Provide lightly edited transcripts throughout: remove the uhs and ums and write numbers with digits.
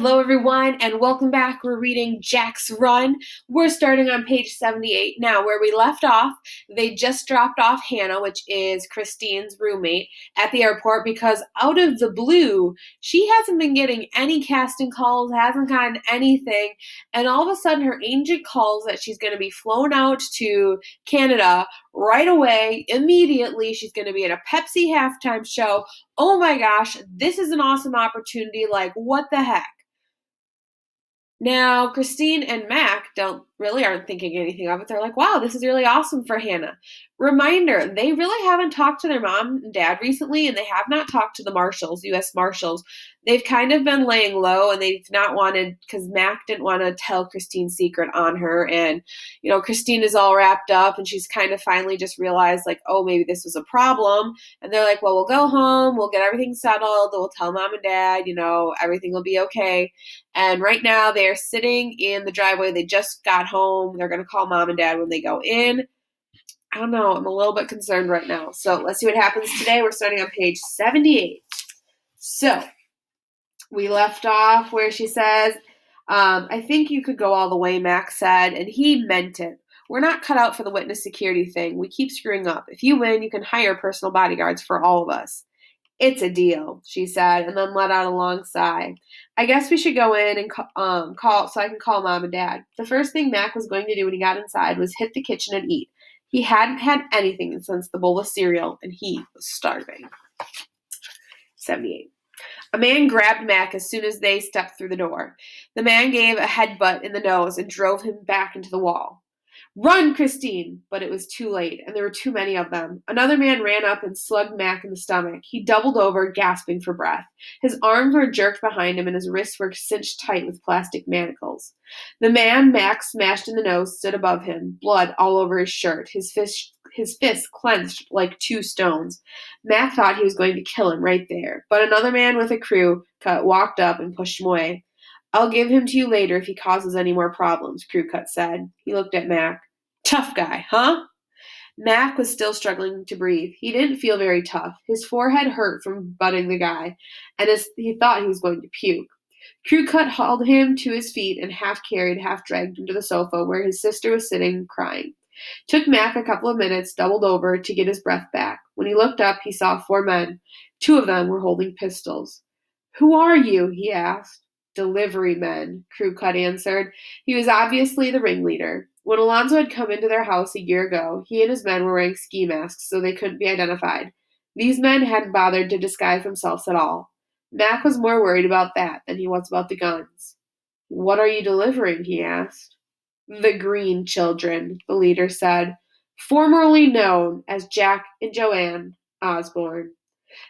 Hello, everyone, and welcome back. We're reading Jack's Run. We're starting on page 78 now. Where we left off, they just dropped off Hannah, which is Christine's roommate, at the airport because out of the blue, she hasn't been getting any casting calls, hasn't gotten anything, and all of a sudden her agent calls that she's going to be flown out to Canada right away, immediately. She's going to be at a Pepsi halftime show. Oh my gosh, this is an awesome opportunity. Like, what the heck? Now, Christine and Mac aren't thinking anything of it. They're like, wow, this is really awesome for Hannah. Reminder, they really haven't talked to their mom and dad recently, and they have not talked to the marshals, U.S. Marshals. They've kind of been laying low, and they've not wanted, because Mac didn't want to tell Christine's secret on her. And, Christine is all wrapped up, and she's kind of finally just realized, like, oh, maybe this was a problem. And they're like, well, we'll go home, we'll get everything settled, we'll tell mom and dad, everything will be okay. And right now they're sitting in the driveway. They just got home. They're going to call mom and dad when they go in. I don't know. I'm a little bit concerned right now. So let's see what happens today. We're starting on page 78. So we left off where she says, I think you could go all the way, Max said, and he meant it. We're not cut out for the witness security thing. We keep screwing up. If you win, you can hire personal bodyguards for all of us. It's a deal, she said, and then let out a long sigh. I guess we should go in and call so I can call mom and dad. The first thing Mac was going to do when he got inside was hit the kitchen and eat. He hadn't had anything since the bowl of cereal, and he was starving. 78. A man grabbed Mac as soon as they stepped through the door. The man gave a headbutt in the nose and drove him back into the wall. Run, Christine! But it was too late, and there were too many of them. Another man ran up and slugged Mac in the stomach. He doubled over, gasping for breath. His arms were jerked behind him, and his wrists were cinched tight with plastic manacles. The man Mac smashed in the nose stood above him, blood all over his shirt, his fists clenched like two stones. Mac thought he was going to kill him right there, but another man with a crew cut walked up and pushed him away. I'll give him to you later if he causes any more problems, Crewcut said. He looked at Mac. Tough guy, huh? Mac was still struggling to breathe. He didn't feel very tough. His forehead hurt from butting the guy, and he thought he was going to puke. Crewcut hauled him to his feet and half carried, half dragged him to the sofa where his sister was sitting, crying. Took Mac a couple of minutes, doubled over to get his breath back. When he looked up, he saw 4 men. 2 of them were holding pistols. Who are you? He asked. Delivery men, Crewcut answered. He was obviously the ringleader. When Alonzo had come into their house a year ago, he and his men were wearing ski masks so they couldn't be identified. These men hadn't bothered to disguise themselves at all. Mac was more worried about that than he was about the guns. What are you delivering? He asked. The Green Children, the leader said, formerly known as Jack and Joanne Osborne.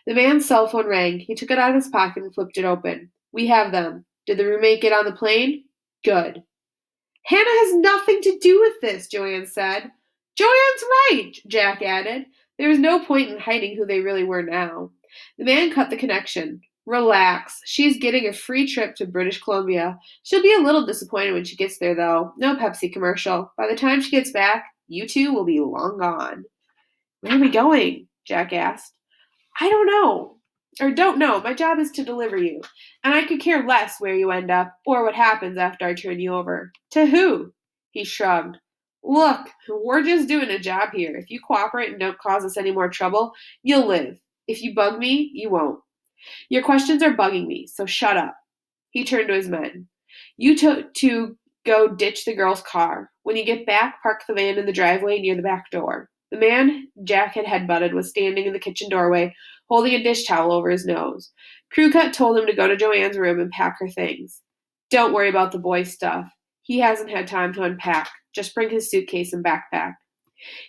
The man's cell phone rang. He took it out of his pocket and flipped it open. We have them. Did the roommate get on the plane? Good. Hannah has nothing to do with this, Joanne said. Joanne's right, Jack added. There was no point in hiding who they really were now. The man cut the connection. Relax. She's getting a free trip to British Columbia. She'll be a little disappointed when she gets there, though. No Pepsi commercial. By the time she gets back, you two will be long gone. Where are we going? Jack asked. I don't know. Don't know. My job is to deliver you. And I could care less where you end up or what happens after I turn you over. To who? He shrugged. Look, we're just doing a job here. If you cooperate and don't cause us any more trouble, you'll live. If you bug me, you won't. Your questions are bugging me, so shut up. He turned to his men. You two go ditch the girl's car. When you get back, park the van in the driveway near the back door. The man Jack had headbutted was standing in the kitchen doorway, holding a dish towel over his nose. Crewcut told him to go to Joanne's room and pack her things. Don't worry about the boy's stuff. He hasn't had time to unpack. Just bring his suitcase and backpack.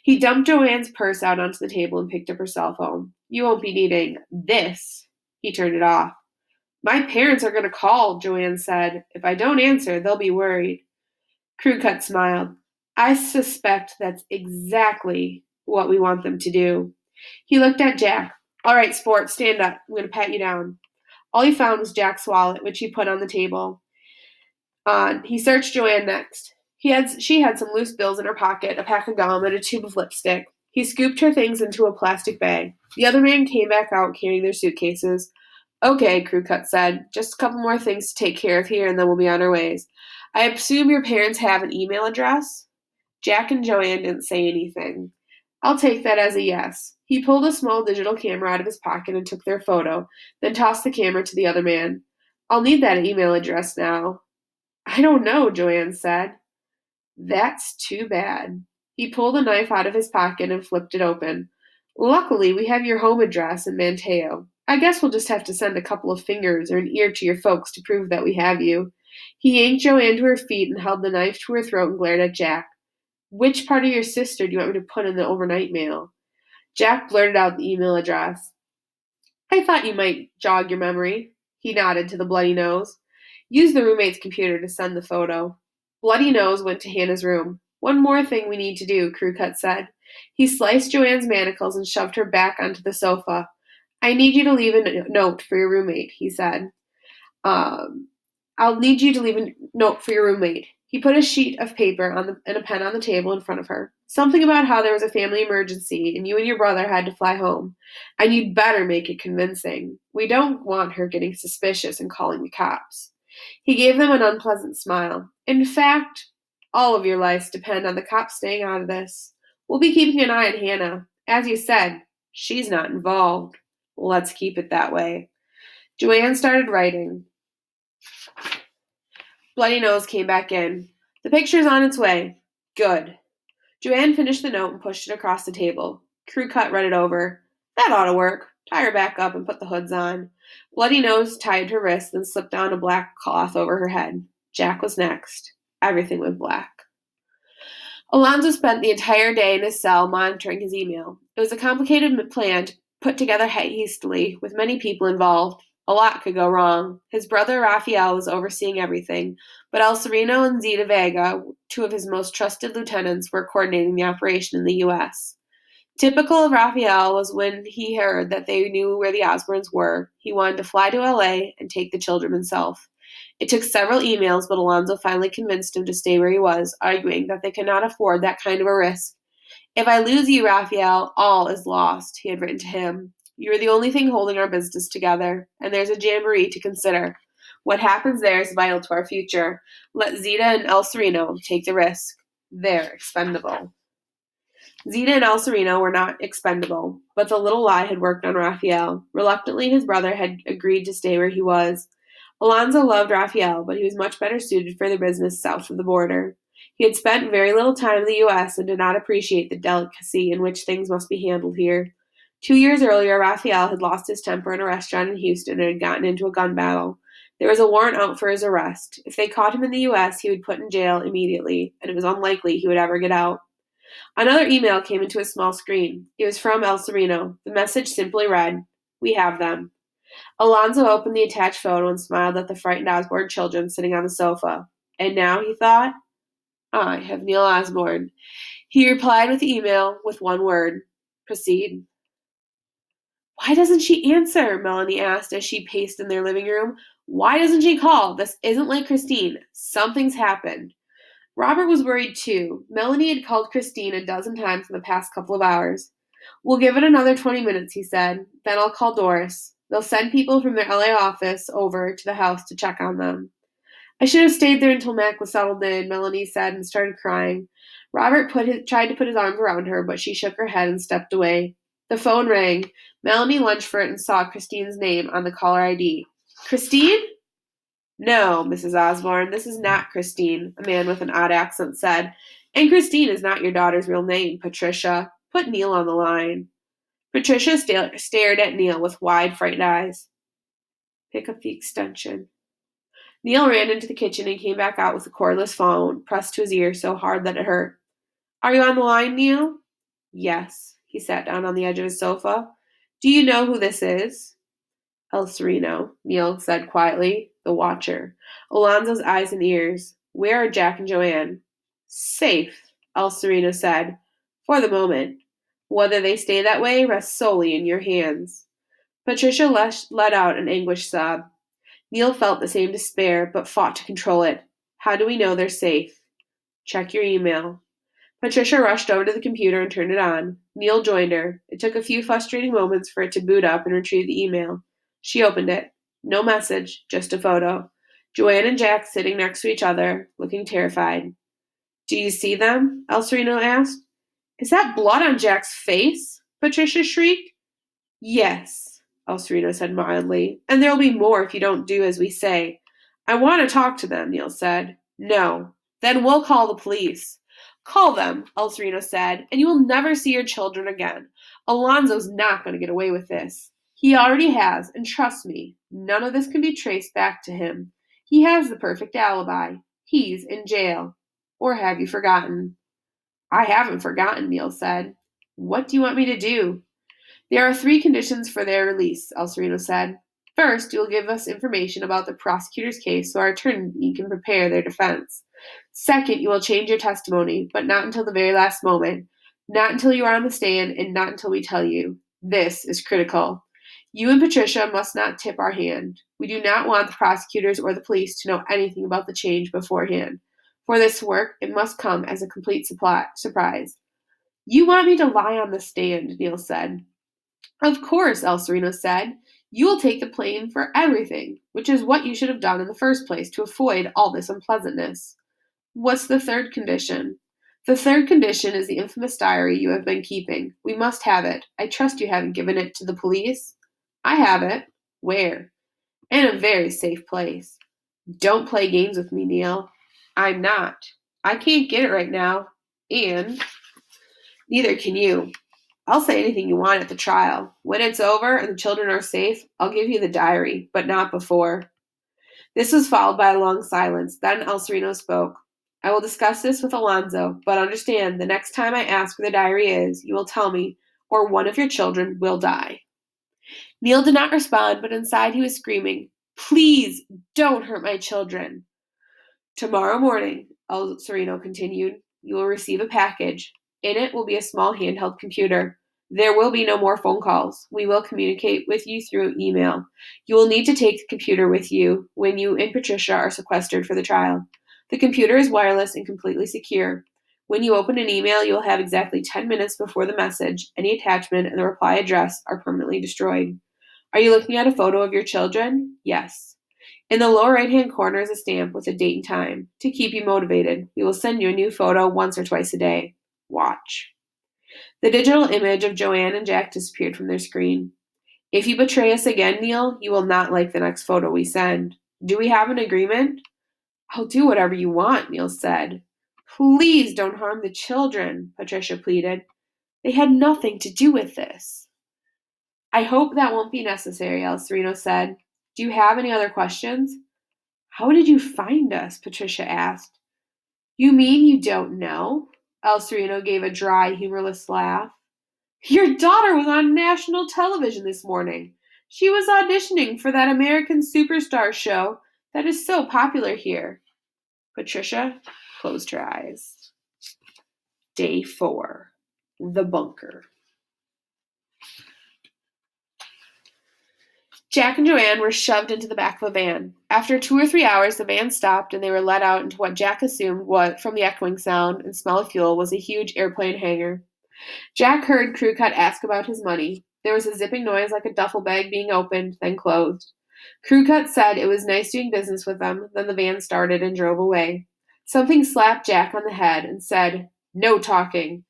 He dumped Joanne's purse out onto the table and picked up her cell phone. You won't be needing this. He turned it off. My parents are going to call, Joanne said. If I don't answer, they'll be worried. Crewcut smiled. I suspect that's exactly what we want them to do. He looked at Jack. All right, sport, stand up. I'm going to pat you down. All he found was Jack's wallet, which he put on the table. He searched Joanne next. She had some loose bills in her pocket, a pack of gum, and a tube of lipstick. He scooped her things into a plastic bag. The other man came back out carrying their suitcases. Okay, Crew Cut said. Just a couple more things to take care of here, and then we'll be on our ways. I assume your parents have an email address? Jack and Joanne didn't say anything. I'll take that as a yes. He pulled a small digital camera out of his pocket and took their photo, then tossed the camera to the other man. I'll need that email address now. I don't know, Joanne said. That's too bad. He pulled a knife out of his pocket and flipped it open. Luckily, we have your home address in Manteo. I guess we'll just have to send a couple of fingers or an ear to your folks to prove that we have you. He yanked Joanne to her feet and held the knife to her throat and glared at Jack. Which part of your sister do you want me to put in the overnight mail? Jack blurted out the email address. I thought you might jog your memory. He nodded to the bloody nose. Use the roommate's computer to send the photo. Bloody Nose went to Hannah's room. One more thing we need to do, Crew Cut said. He sliced Joanne's manacles and shoved her back onto the sofa. I need you to leave a note for your roommate, he said. I'll need you to leave a note for your roommate. He put a sheet of paper and a pen on the table in front of her. Something about how there was a family emergency and you and your brother had to fly home. And you'd better make it convincing. We don't want her getting suspicious and calling the cops. He gave them an unpleasant smile. In fact, all of your lives depend on the cops staying out of this. We'll be keeping an eye on Hannah. As you said, she's not involved. Let's keep it that way. Joanne started writing. Bloody Nose came back in. The picture's on its way. Good. Joanne finished the note and pushed it across the table. Crew Cut read it over. That ought to work. Tie her back up and put the hoods on. Bloody Nose tied her wrists and slipped on a black cloth over her head. Jack was next. Everything went black. Alonzo spent the entire day in his cell monitoring his email. It was a complicated plan put together hastily, with many people involved. A lot could go wrong. His brother Raphael was overseeing everything, but El Sereno and Zeta Vega, two of his most trusted lieutenants, were coordinating the operation in the U.S. Typical of Raphael was when he heard that they knew where the Osborns were, he wanted to fly to L.A. and take the children himself. It took several emails, but Alonzo finally convinced him to stay where he was, arguing that they could not afford that kind of a risk. If I lose you, Raphael, all is lost, he had written to him. You are the only thing holding our business together, and there's a jamboree to consider. What happens there is vital to our future. Let Zeta and El Sereno take the risk. They're expendable. Zeta and El Sereno were not expendable, but the little lie had worked on Raphael. Reluctantly, his brother had agreed to stay where he was. Alonzo loved Raphael, but he was much better suited for the business south of the border. He had spent very little time in the U.S. and did not appreciate the delicacy in which things must be handled here. 2 years earlier, Raphael had lost his temper in a restaurant in Houston and had gotten into a gun battle. There was a warrant out for his arrest. If they caught him in the U.S., he would put in jail immediately, and it was unlikely he would ever get out. Another email came into his small screen. It was from El Sereno. The message simply read, "We have them." Alonzo opened the attached photo and smiled at the frightened Osborne children sitting on the sofa. And now, he thought, I have Neil Osborne. He replied with the email with one word, proceed. Why doesn't she answer? Melanie asked as she paced in their living room. Why doesn't she call? This isn't like Christine. Something's happened. Robert was worried too. Melanie had called Christine a dozen times in the past couple of hours. We'll give it another 20 minutes, he said. Then I'll call Doris. They'll send people from their LA office over to the house to check on them. I should have stayed there until Mac was settled in, Melanie said and started crying. Robert tried to put his arms around her, but she shook her head and stepped away. The phone rang. Melanie lunged for it and saw Christine's name on the caller ID. Christine? No, Mrs. Osborne, this is not Christine, a man with an odd accent said. And Christine is not your daughter's real name, Patricia. Put Neil on the line. Patricia stared at Neil with wide, frightened eyes. Pick up the extension. Neil ran into the kitchen and came back out with a cordless phone pressed to his ear so hard that it hurt. Are you on the line, Neil? Yes. He sat down on the edge of his sofa. Do you know who this is? El Sereno, Neil said quietly, the watcher. Alonzo's eyes and ears. Where are Jack and Joanne? Safe, El Sereno said. For the moment. Whether they stay that way rests solely in your hands. Patricia let out an anguished sob. Neil felt the same despair, but fought to control it. How do we know they're safe? Check your email. Patricia rushed over to the computer and turned it on. Neil joined her. It took a few frustrating moments for it to boot up and retrieve the email. She opened it. No message, just a photo. Joanne and Jack sitting next to each other, looking terrified. Do you see them? El Sereno asked. Is that blood on Jack's face? Patricia shrieked. Yes, El Sereno said mildly, and there'll be more if you don't do as we say. I want to talk to them, Neil said. No. Then we'll call the police. Call them, El Sereno said, and you will never see your children again. Alonzo's not going to get away with this. He already has, and trust me, none of this can be traced back to him. He has the perfect alibi. He's in jail. Or have you forgotten? I haven't forgotten, Neil said. What do you want me to do? There are 3 conditions for their release, El Sereno said. First, you will give us information about the prosecutor's case so our attorney can prepare their defense. Second, you will change your testimony, but not until the very last moment. Not until you are on the stand, and not until we tell you. This is critical. You and Patricia must not tip our hand. We do not want the prosecutors or the police to know anything about the change beforehand. For this to work, it must come as a complete surprise. You want me to lie on the stand, Neil said. Of course, El Sereno said. You will take the blame for everything, which is what you should have done in the first place to avoid all this unpleasantness. What's the third condition? The third condition is the infamous diary you have been keeping. We must have it. I trust you haven't given it to the police. I have it. Where? In a very safe place. Don't play games with me, Neil. I'm not. I can't get it right now, and neither can you. I'll say anything you want at the trial. When it's over and the children are safe, I'll give you the diary, but not before. This was followed by a long silence. Then El Sereno spoke. I will discuss this with Alonzo, but understand the next time I ask where the diary is, you will tell me, or one of your children will die. Neil did not respond, but inside he was screaming, Please don't hurt my children. Tomorrow morning, El Sereno continued, you will receive a package. In it will be a small handheld computer. There will be no more phone calls. We will communicate with you through email. You will need to take the computer with you when you and Patricia are sequestered for the trial. The computer is wireless and completely secure. When you open an email, you will have exactly 10 minutes before the message, any attachment, and the reply address are permanently destroyed. Are you looking at a photo of your children? Yes. In the lower right-hand corner is a stamp with a date and time. To keep you motivated, we will send you a new photo once or twice a day. Watch. The digital image of Joanne and Jack disappeared from their screen. If you betray us again, Neil, you will not like the next photo we send. Do we have an agreement? I'll do whatever you want, Neil said. Please don't harm the children, Patricia pleaded. They had nothing to do with this. I hope that won't be necessary, El Sereno said. Do you have any other questions? How did you find us? Patricia asked. You mean you don't know? El Sereno gave a dry, humorless laugh. Your daughter was on national television this morning. She was auditioning for that American Superstar show that is so popular here. Patricia closed her eyes. Day 4. The bunker. Jack and Joanne were shoved into the back of a van. After 2 or 3 hours, the van stopped and they were let out into what Jack assumed from the echoing sound and smell of fuel was a huge airplane hangar. Jack heard Crew Cut ask about his money. There was a zipping noise like a duffel bag being opened, then closed. Crew Cut said it was nice doing business with them, then the van started and drove away. Something slapped Jack on the head and said, No talking,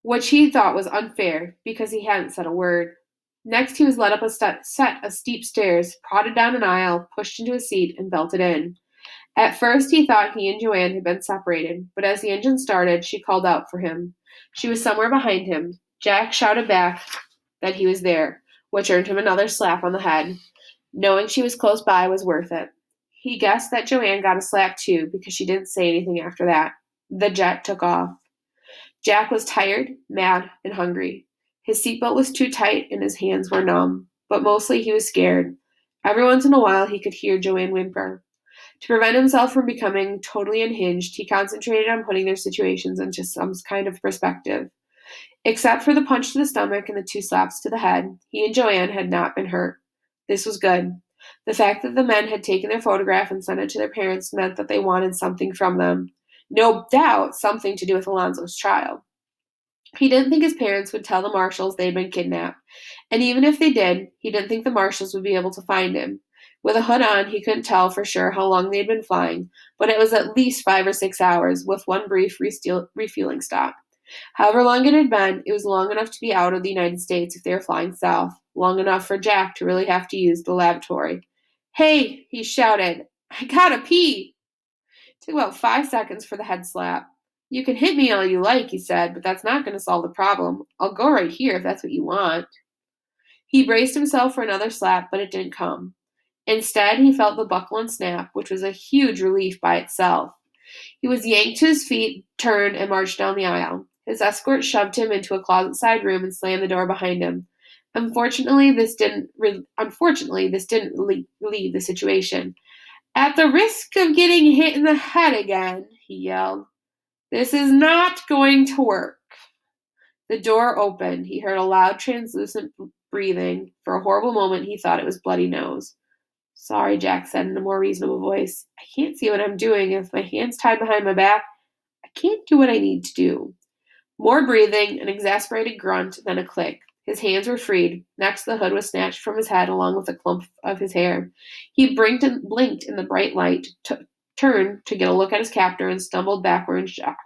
which he thought was unfair because he hadn't said a word. Next, he was led up a set of steep stairs, prodded down an aisle, pushed into a seat, and belted in. At first, he thought he and Joanne had been separated, but as the engine started, she called out for him. She was somewhere behind him. Jack shouted back that he was there, which earned him another slap on the head. Knowing she was close by was worth it. He guessed that Joanne got a slap too because she didn't say anything after that. The jet took off. Jack was tired, mad, and hungry. His seatbelt was too tight and his hands were numb, but mostly he was scared. Every once in a while he could hear Joanne whimper. To prevent himself from becoming totally unhinged, he concentrated on putting their situations into some kind of perspective. Except for the punch to the stomach and the 2 slaps to the head, he and Joanne had not been hurt. This was good. The fact that the men had taken their photograph and sent it to their parents meant that they wanted something from them. No doubt something to do with Alonzo's trial. He didn't think his parents would tell the marshals they had been kidnapped, And even if they did, he didn't think the marshals would be able to find him. With a hood on, he couldn't tell for sure how long they'd been flying, but it was at least 5 or 6 hours, with one brief refueling stop. However long it had been, it was long enough to be out of the United States if they were flying south, long enough for Jack to really have to use the lavatory. "Hey!" he shouted. "I gotta pee!" It took about 5 seconds for the head slap. "You can hit me all you like," he said, "but that's not going to solve the problem. I'll go right here if that's what you want." He braced himself for another slap, but it didn't come. Instead, he felt the buckle unsnap, which was a huge relief by itself. He was yanked to his feet, turned, and marched down the aisle. His escort shoved him into a closet-side room and slammed the door behind him. Unfortunately, this didn't relieve the situation. "At the risk of getting hit in the head again," he yelled, "this is not going to work." The door opened. He heard a loud, translucent breathing. For a horrible moment, he thought it was Bloody Nose. "Sorry," Jack said in a more reasonable voice. "I can't see what I'm doing. If my hand's tied behind my back, I can't do what I need to do." More breathing, an exasperated grunt, then a click. His hands were freed. Next, the hood was snatched from his head along with a clump of his hair. He blinked in the bright light, turned to get a look at his captor, and stumbled backward in shock.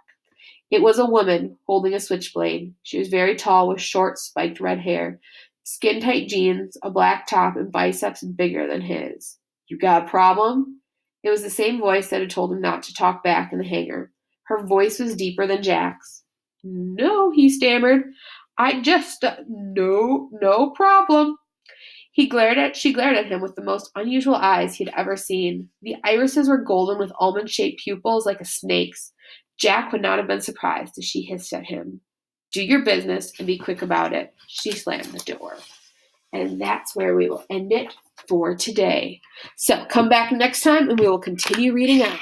It was a woman, holding a switchblade. She was very tall, with short, spiked red hair, skin-tight jeans, a black top, and biceps bigger than his. "You got a problem?" It was the same voice that had told him not to talk back in the hangar. Her voice was deeper than Jack's. "No," he stammered. "I just, no problem." She glared at him with the most unusual eyes he had ever seen. The irises were golden with almond-shaped pupils like a snake's. Jack would not have been surprised if she hissed at him. "Do your business and be quick about it." She slammed the door. And that's where we will end it for today. So come back next time and we will continue reading on.